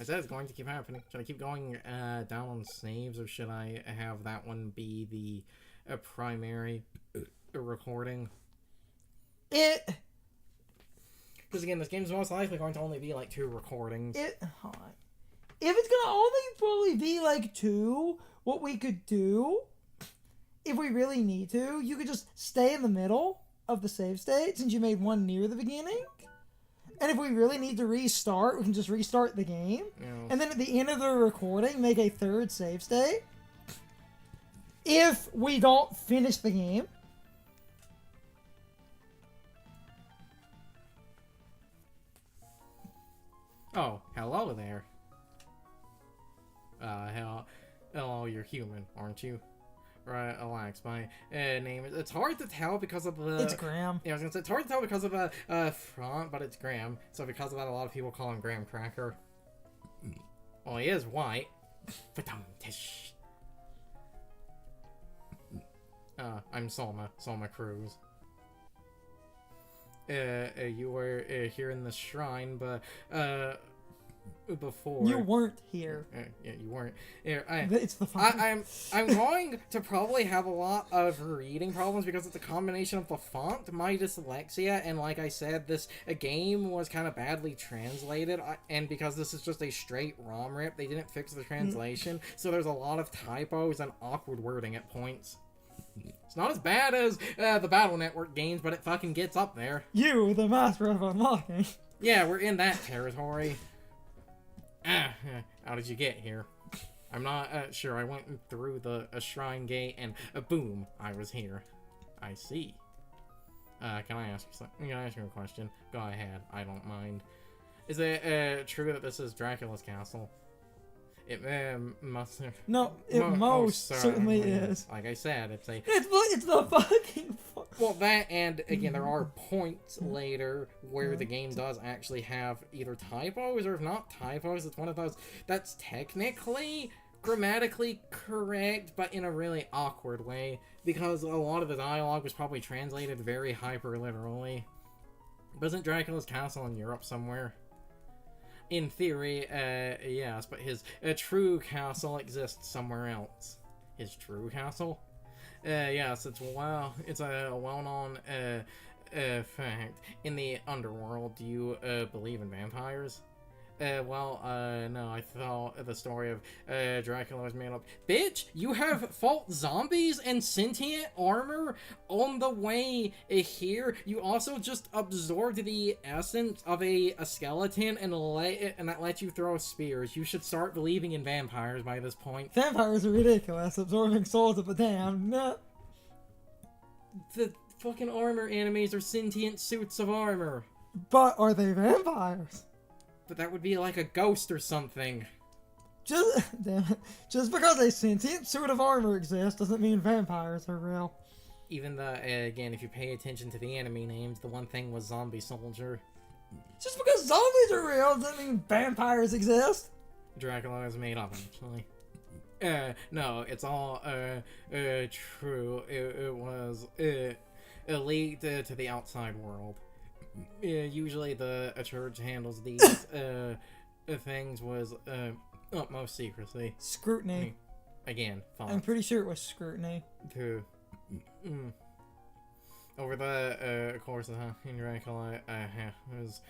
I said it's going to keep happening. Should I keep going down on saves, or should I have that one be the primary recording? Because again, this game's most likely going to only be like 2 recordings. If it's gonna only probably be like 2, what we could do, if we really need to, you could just stay in the middle of the save state since you made one near the beginning. And if we really need to restart, we can just restart the game. Yeah. And then at the end of the recording, make a 3rd save state. If we don't finish the game. Oh, hello there. Hello, you're human, aren't you? Right, relax. My name is... It's hard to tell because of the... It's Graham. Yeah, I was gonna say, it's hard to tell because of the front, but it's Graham. So because of that, a lot of people call him Graham Cracker. Well, he is white. I'm Solma Cruz. You were here in the shrine, but before you weren't here. Yeah, you weren't. It's the font. I'm going to probably have a lot of reading problems because it's a combination of the font, my dyslexia, and like I said, this game was kind of badly translated, and because this is just a straight ROM rip, they didn't fix the translation, so there's a lot of typos and awkward wording at points. It's not as bad as the Battle Network games, but it fucking gets up there. You, the master of unlocking. Yeah, we're in that territory. How did you get here? I'm not sure. I went through the shrine gate and boom, I was here. I see. Can I ask you something? Can I ask you a question? Go ahead. I don't mind. Is it true that this is Dracula's castle? It must have... No, it most certainly is. Like I said, it's a... It's the fucking... Well, that, and again, there are points later where the game does actually have either typos, or if not typos, it's one of those that's technically grammatically correct, but in a really awkward way, because a lot of the dialogue was probably translated very hyper-literally. Wasn't Dracula's castle in Europe somewhere? In theory, yes, but his true castle exists somewhere else. His true castle? Yes, it's a well-known fact. In the underworld, do you believe in vampires? No, I thought the story of Dracula was made up. Bitch, you have fought zombies and sentient armor on the way here. You also just absorbed the essence of a skeleton and that let you throw spears. You should start believing in vampires by this point. Vampires are ridiculous, absorbing souls of the damned. No. The fucking armor enemies are sentient suits of armor. But are they vampires? But that would be like a ghost or something. Damn it. Just because a sentient suit of armor exists doesn't mean vampires are real. Even though, again, if you pay attention to the enemy names, the one thing was zombie soldier. Just because zombies are real doesn't mean vampires exist. Dracula is made up, actually. No, it's all, true. It was, leaked to the outside world. Usually the church handles these things with utmost secrecy. Scrutiny. Again, fine. I'm pretty sure it was scrutiny. Over the course of time in Dracula, was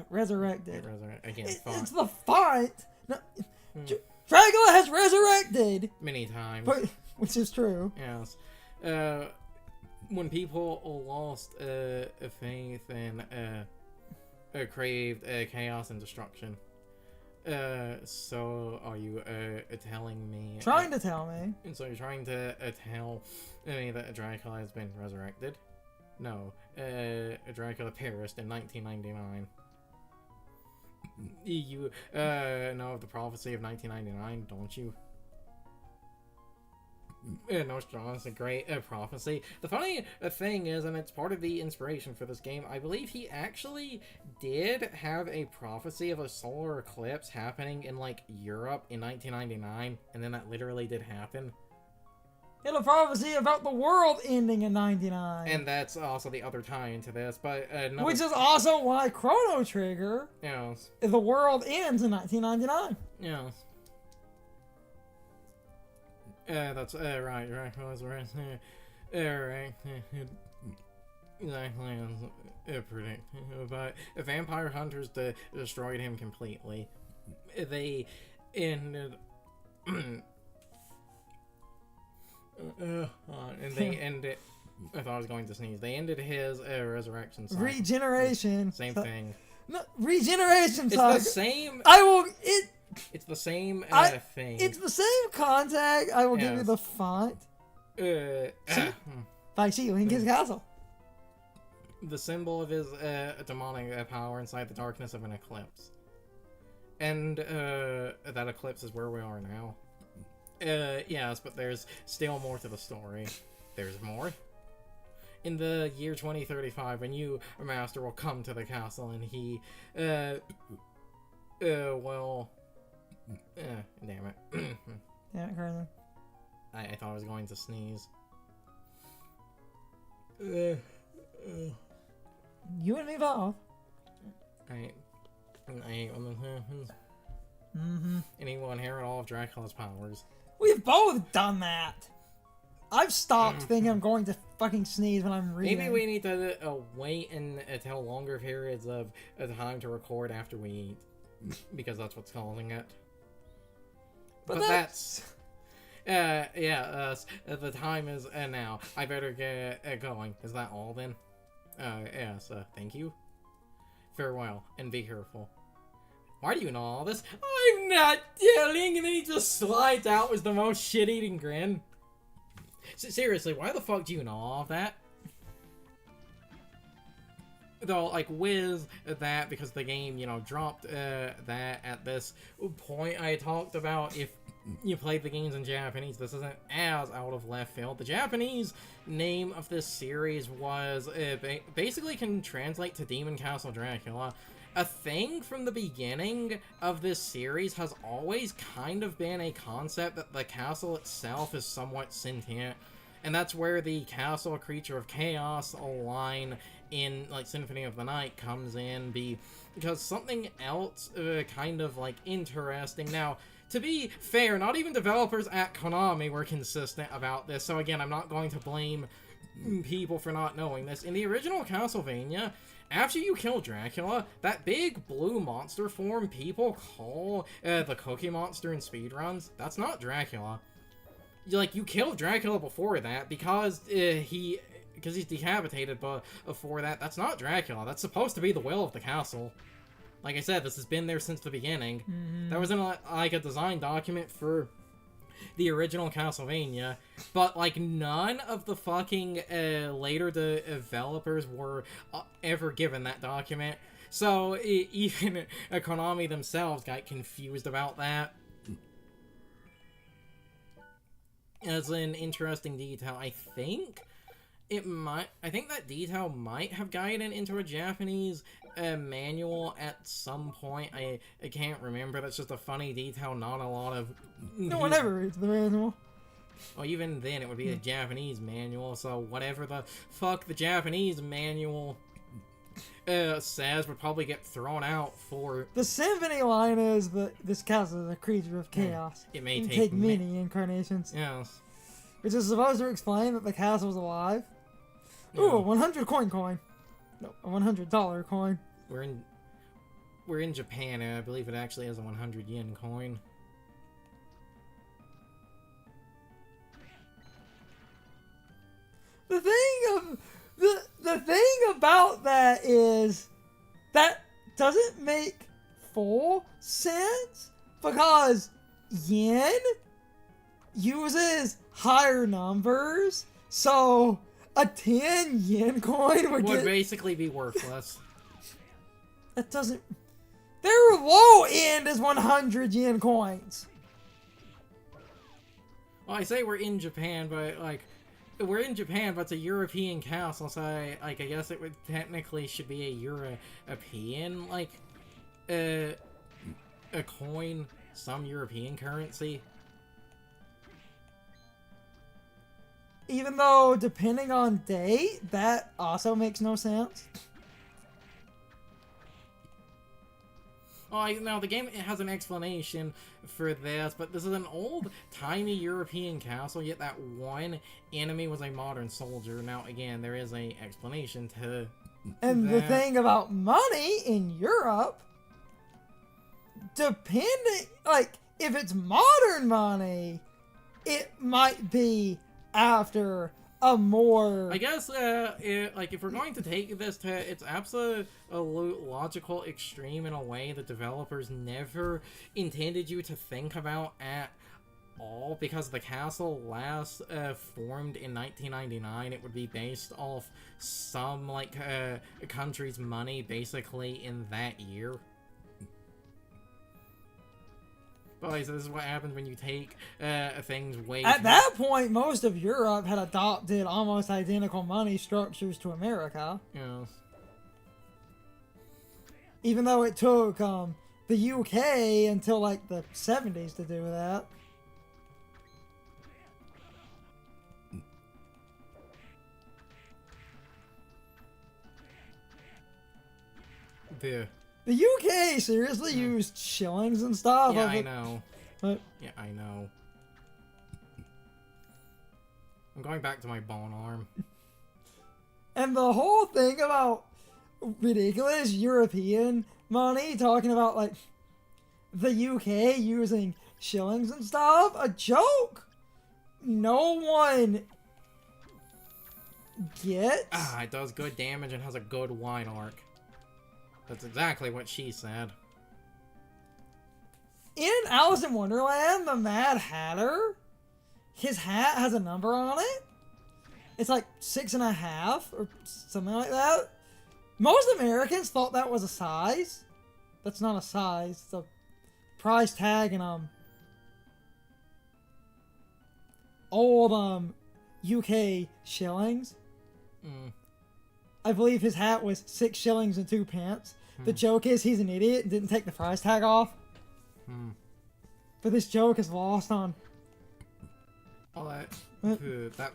resurrected. Again, it's the font. No, Dracula has resurrected many times, which is true. Yes. When people lost faith and craved chaos and destruction. So are you telling me? Trying to tell me. And so you're trying to tell me that Dracula has been resurrected? No. Dracula perished in 1999. You know of the prophecy of 1999, don't you? Nostradamus, a great prophecy. The funny thing is, and it's part of the inspiration for this game, I believe he actually did have a prophecy of a solar eclipse happening in, like, Europe in 1999, and then that literally did happen. And a prophecy about the world ending in 99. And that's also the other tie into this, but another... Which is also why Chrono Trigger, Yes. the world ends in 1999. Yes. That's right. Was right. Right. Exactly as predicted. But vampire hunters destroyed him completely. They ended. And they ended. I thought I was going to sneeze. They ended his resurrection cycle. Regeneration. Same thing. No, regeneration It's saga. the same. It's the same thing. It's the same contact. I will give you the font. Faishi in his castle. The symbol of his demonic power inside the darkness of an eclipse. And that eclipse is where we are now. Yes, but there's still more to the story. There's more. In the year 2035, a new master will come to the castle, and he, well, damn it. Damn it, Carson. I thought I was going to sneeze. You and me both. And he will inherit all of Dracula's powers. We've both done that. I've stopped thinking I'm going to fucking sneeze when I'm reading. Maybe we need to wait until longer periods of time to record after we eat. Because that's what's causing it. But that's... the time is now. I better get going. Is that all then? Yes, thank you. Farewell, and be careful. Why do you know all this? I'm not telling, and then he just slides out with the most shit-eating grin. Seriously, why the fuck do you know all of that? Though, like, with that, because the game, you know, dropped that at this point I talked about, if you played the games in Japanese, this isn't as out of left field. The Japanese name of this series was, basically can translate to Demon Castle Dracula. A thing from the beginning of this series has always kind of been a concept that the castle itself is somewhat sentient. And that's where the castle creature of chaos line in, like, Symphony of the Night comes in, because something else kind of, like, interesting. Now, to be fair, not even developers at Konami were consistent about this, so again, I'm not going to blame people for not knowing this. In the original Castlevania, after you kill Dracula, that big blue monster form people call the Cookie Monster in speedruns, that's not Dracula. You kill Dracula before that because he's decapitated, but before that, that's not Dracula. That's supposed to be the will of the castle. Like I said, this has been there since the beginning. That was in a design document for the original Castlevania, but like none of the fucking later developers were ever given that document. So even Konami themselves got confused about that. As an interesting detail, I think that detail might have guided into a Japanese manual at some point. I can't remember. That's just a funny detail. Not a lot of... No one ever reads the manual. Well, even then, it would be a Japanese manual, so whatever the fuck the Japanese manual says would probably get thrown out for... The symphony line is that this castle is a creature of chaos. It may take many incarnations. Yes. Which is supposed to explain that the castle's alive. Ooh, a 100 coin. No, a $100 coin. We're in Japan, and I believe it actually has a 100 yen coin. The thing about that is that doesn't make full sense because yen uses higher numbers, so a 10 yen coin would basically be worthless. That doesn't... Their low end is 100 yen coins. Well, I say we're in Japan, but we're in Japan, but it's a European castle, so I guess it would technically should be a European a coin, some European currency. Even though, depending on date, that also makes no sense. Oh, now the game has an explanation for this, but this is an old-timey European castle, yet that one enemy was a modern soldier. Now, again, there is a explanation to And that. the thing about money in Europe, depending, like, if it's modern money, it might be after a more... I guess, if we're going to take this to its absolute logical extreme in a way the developers never intended you to think about at all, because the castle last formed in 1999, it would be based off some, like, country's money, basically, in that year. But so this is what happens when you take things way... At that point, most of Europe had adopted almost identical money structures to America. Yes. Even though it took the UK until, like, the 70s to do that. The UK seriously used shillings and stuff. Yeah, I know. But, Yeah, I know. I'm going back to my bone arm. and the whole thing about ridiculous European money, talking about, like, the UK using shillings and stuff, a joke no one gets. Ah, it does good damage and has a good wide arc. That's exactly what she said. In Alice in Wonderland, the Mad Hatter, his hat has a number on it. It's like 6.5 or something like that. Most Americans thought that was a size. That's not a size. It's a price tag in old UK shillings. I believe his hat was 6 shillings and 2 pence. The joke is he's an idiot and didn't take the price tag off. But this joke is lost on... Oh, that...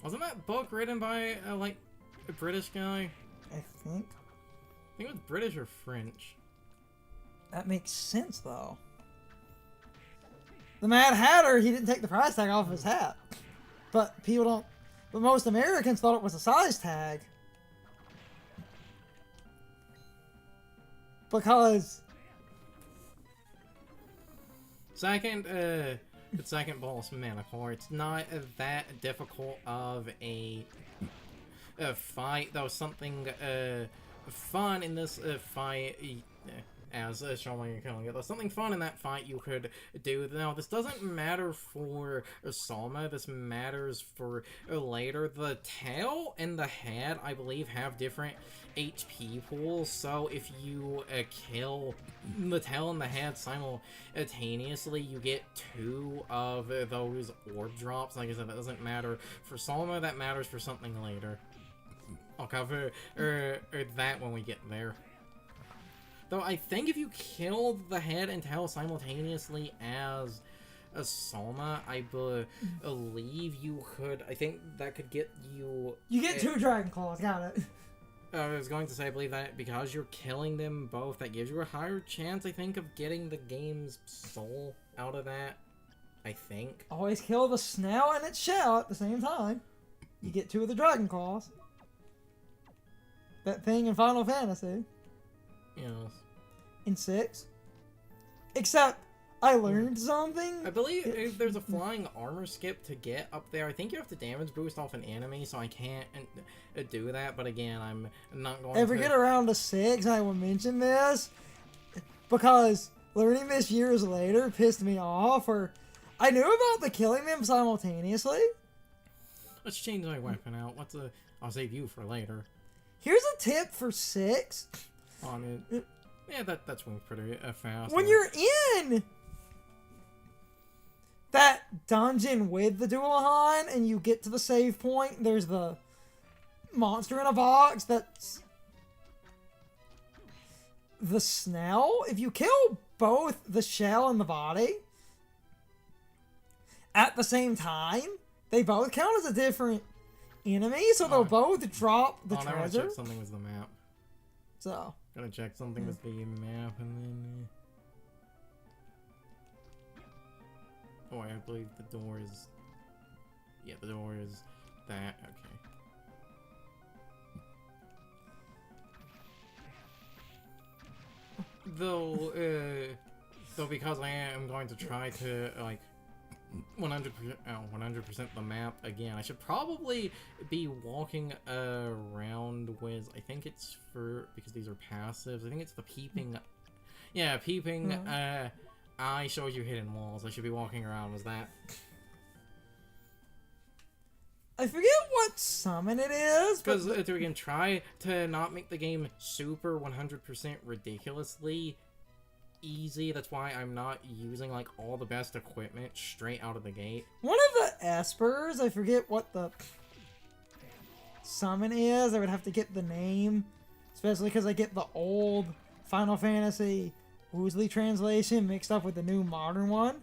Wasn't that book written by, like, a British guy? I think. I think it was British or French. That makes sense, though. The Mad Hatter, he didn't take the price tag off of his hat. But people don't... But most Americans thought it was a size tag. Because... The second boss, Manticore, it's not that difficult of a fight, though something fun in this fight, as showing you're killing it, there's something fun in that fight you could do. Now, this doesn't matter for Salma, this matters for later. The tail and the head, I believe, have different HP pools, so if you kill the tail and the head simultaneously, you get 2 of those orb drops. Like I said, that doesn't matter for Salma, that matters for something later. I'll cover that when we get there. Though I think if you kill the head and tail simultaneously as a Salma, I believe you could... I think that could get you... You get 2 Dragon Claws, got it. I was going to say, I believe that because you're killing them both, that gives you a higher chance, I think, of getting the game's soul out of that. I think. Always kill the snail and its shell at the same time. You get 2 of the Dragon Claws. That thing in Final Fantasy. Yes. In 6. Except, I learned something. I believe there's a flying armor skip to get up there. I think you have to damage boost off an enemy, so I can't do that. But again, I'm not going to... If we get around to 6, I will mention this. Because learning this years later pissed me off. Or I knew about the killing them simultaneously. Let's change my weapon out. I'll save you for later. Here's a tip for 6. On it. Yeah, that swings pretty fast. When you're in that dungeon with the Dualahan and you get to the save point, there's the monster in a box that's the Snell. If you kill both the shell and the body at the same time, They both count as a different enemy, so they'll both drop the treasure. I want to check something with the map. So. Gotta check something with the map and then... Oh, I believe the door is... Yeah, the door is that. Okay. Though because I am going to try to, like, 100% the map again, I should probably be walking around with, I think it's because these are passives, I think it's the peeping, yeah, peeping, eye shows you hidden walls. I should be walking around with that. I forget what summon it is, because we can try to not make the game super 100% ridiculously easy. That's why I'm not using like all the best equipment straight out of the gate. One of the espers, I forget what the summon is. I would have to get the name, especially because I get the old Final Fantasy Woosley translation mixed up with the new modern one.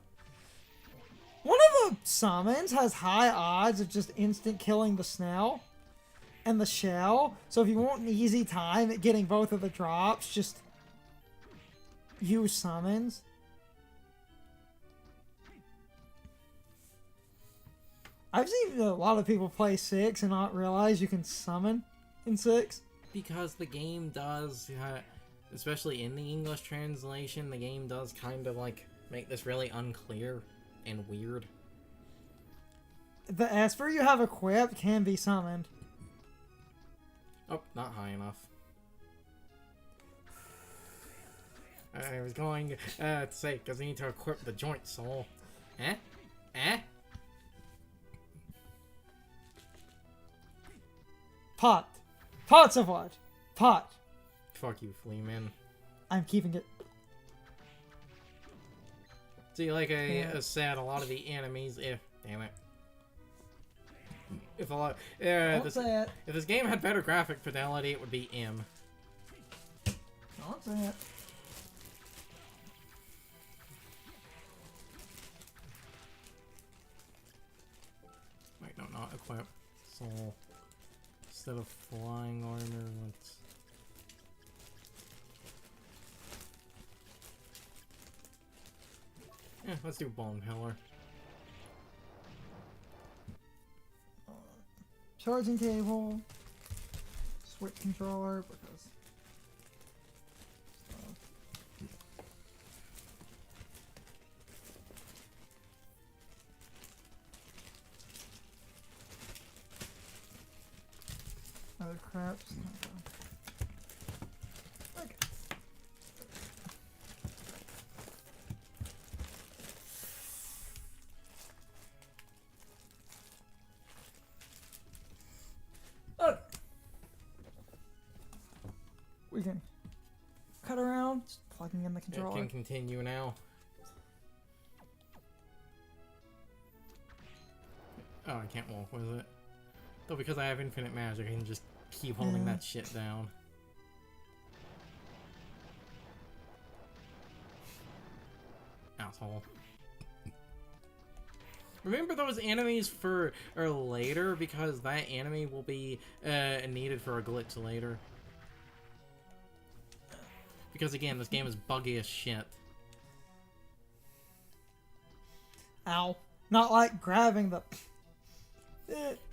One of the summons has high odds of just instant killing the snail and the shell. So if you want an easy time at getting both of the drops, just use summons. I've seen a lot of people play 6 and not realize you can summon in 6. Because the game does, especially in the English translation, the game does kind of like make this really unclear and weird. The Esper you have equipped can be summoned. Oh, not high enough. I was going to say, because I need to equip the joint soul. Pot. Pots of what? Pot. Fuck you, Fleeman. I'm keeping it. See, like I said, a lot of the enemies, damn it. If this game had better graphic fidelity, it would be M. Don't say it. Wait, no, not equip. Soul. Instead of flying armor, let's... Yeah, let's do Bone Pillar. Charging cable. Switch controller, because... other craps. Okay. Okay. We can cut around, just plugging in the controller. It can continue now. Oh, I can't walk with it. Though because I have infinite magic, I can just keep holding that shit down. Asshole. Remember those enemies for later, because that enemy will be needed for a glitch later. Because again, this game is buggy as shit. Ow. Not like grabbing the...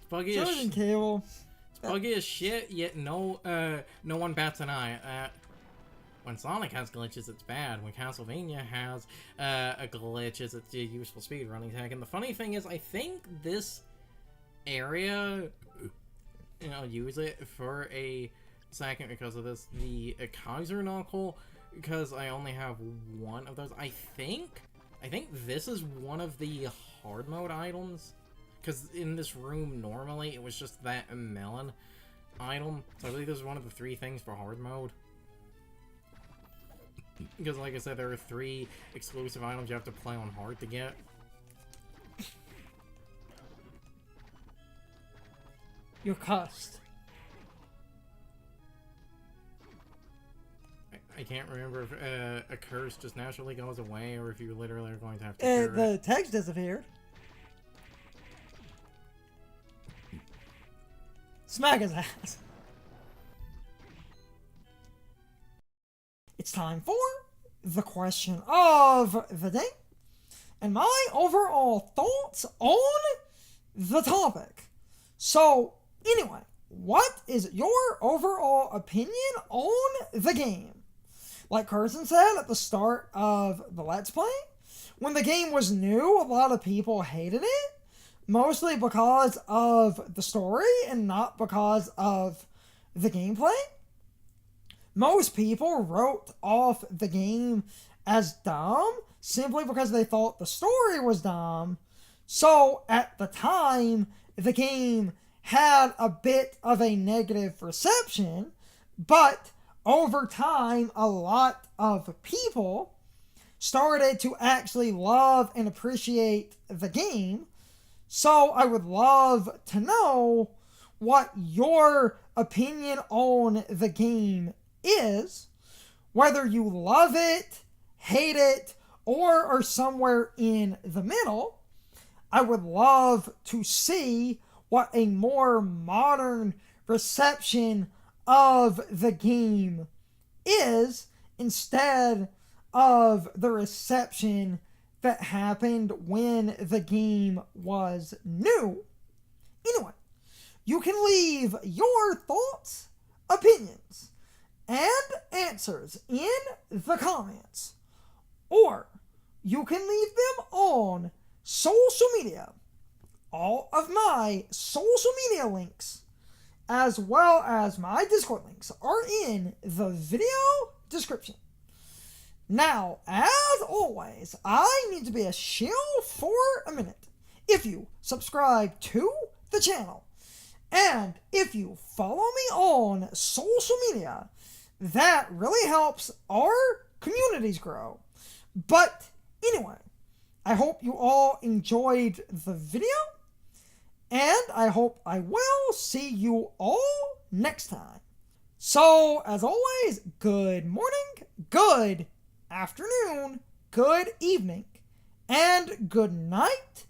Buggy as charging cable. It's buggy as shit, yet no one bats an eye at that. When Sonic has glitches, it's bad. When Castlevania has a glitch, it's a useful speedrunning tech. And the funny thing is, I think this area, I'll use it for a second because of this. The Kaiser Knuckle, because I only have one of those. I think this is one of the hard mode items. Because in this room, normally, it was just that melon item. So I believe this is one of the 3 things for hard mode. Because, like I said, there are 3 exclusive items you have to play on hard to get. You're cussed. I can't remember if a curse just naturally goes away, or if you literally are going to have to cure The it. text disappeared. Smack his ass. It's time for the question of the day and my overall thoughts on the topic. So, anyway, what is your overall opinion on the game? Like Carson said at the start of the Let's Play, when the game was new, a lot of people hated it, mostly because of the story and not because of the gameplay. Most people wrote off the game as dumb simply because they thought the story was dumb. So at the time, the game had a bit of a negative reception, but over time, a lot of people started to actually love and appreciate the game. So I would love to know what your opinion on the game is, whether you love it, hate it, or are somewhere in the middle. I would love to see what a more modern reception of the game is instead of the reception that happened when the game was new. Anyway, you can leave your thoughts, opinions, and answers in the comments, or you can leave them on social media. All of my social media links, as well as my Discord links, are in the video description. Now, as always, I need to be a shill for a minute. If you subscribe to the channel, and if you follow me on social media, that really helps our communities grow. But anyway, I hope you all enjoyed the video, and I hope I will see you all next time. So, as always, good morning, good afternoon, good evening, and good night,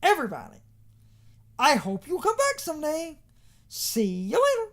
everybody. I hope you come back someday. See you later.